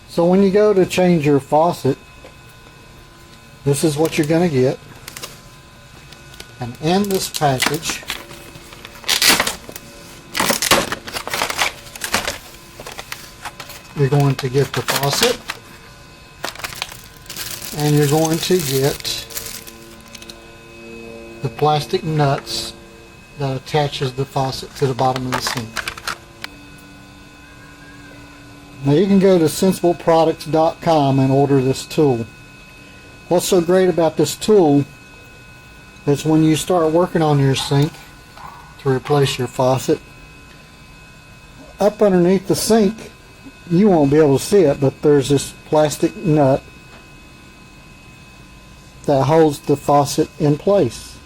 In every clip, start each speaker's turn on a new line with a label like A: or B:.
A: So when you go to change your faucet, this is what you're going to get. And in this package, you're going to get the faucet, and you're going to get the plastic nuts that attaches the faucet to the bottom of the sink. Now you can go to sensibleproducts.com and order this tool. What's so great about this tool is when you start working on your sink to replace your faucet, up underneath the sink, you won't be able to see it, but there's this plastic nut that holds the faucet in place.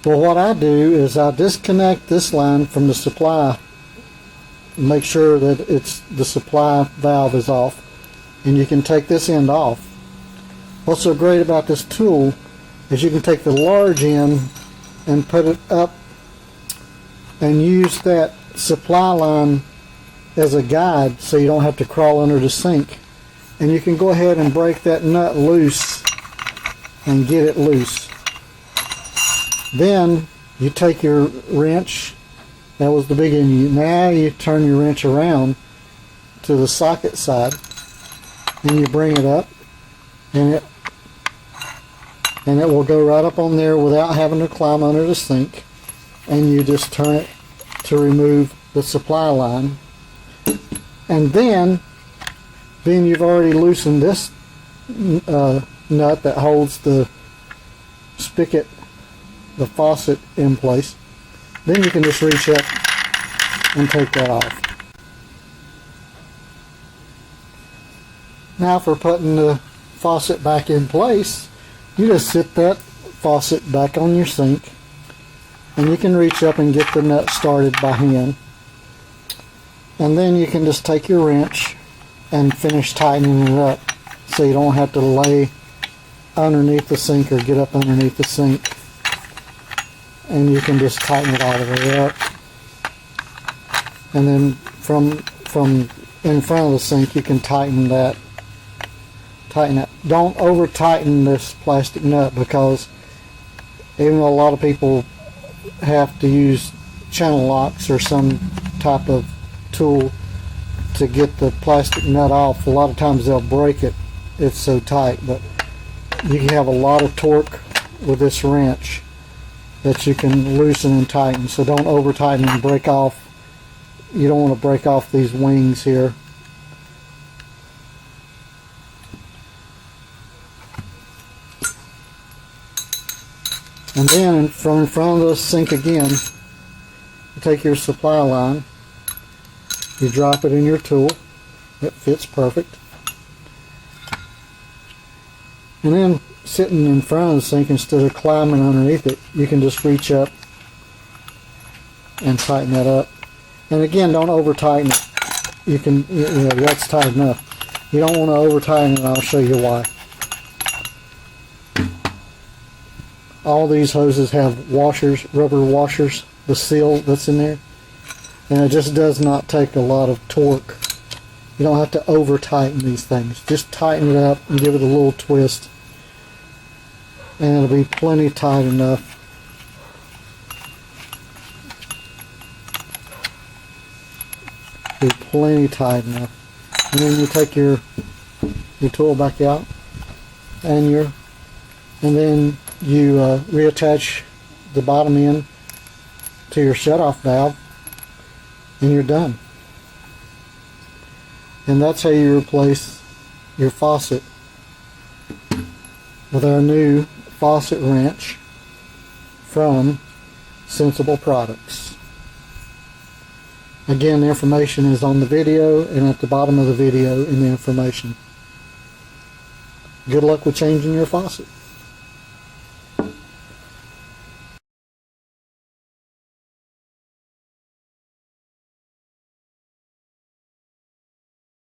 A: Well, what I do is I disconnect this line from the supply, make sure that the supply valve is off, and you can take this end off. What's so great about this tool is you can take the large end and put it up and use that supply line as a guide so you don't have to crawl under the sink. And you can go ahead and break that nut loose and get it loose. Then you take your wrench, that was the big end. Now you turn your wrench around to the socket side and you bring it up, and it will go right up on there without having to climb under the sink, and you just turn it to remove the supply line. And then you've already loosened this nut that holds the spigot, the faucet in place. Then you can just reach up and take that off. Now for putting the faucet back in place, you just sit that faucet back on your sink, and you can reach up and get the nut started by hand. And then you can just take your wrench and finish tightening it up so you don't have to lay underneath the sink or get up underneath the sink. And you can just tighten it all the way up. And then from in front of the sink you can tighten it. Don't over tighten this plastic nut, because even though a lot of people have to use channel locks or some type of tool to get the plastic nut off, a lot of times they'll break it, it's so tight. But you can have a lot of torque with this wrench that you can loosen and tighten. So don't over tighten and break off. You don't want to break off these wings here. And then from in front of the sink again, you take your supply line, you drop it in your tool, it fits perfect. And then sitting in front of the sink, instead of climbing underneath it, you can just reach up and tighten that up. And again, don't over tighten it. You can, that's tight enough. You don't want to over tighten it, and I'll show you why. All these hoses have washers, rubber washers, the seal that's in there, and it just does not take a lot of torque. You don't have to over tighten these things. Just tighten it up and give it a little twist, and it'll be plenty tight enough. Be plenty tight enough. And then you take your tool back out, and then you reattach the bottom end to your shutoff valve, and you're done. And that's how you replace your faucet with our new faucet wrench from Sensible Products. Again, the information is on the video and at the bottom of the video in the information. Good luck with changing your faucet.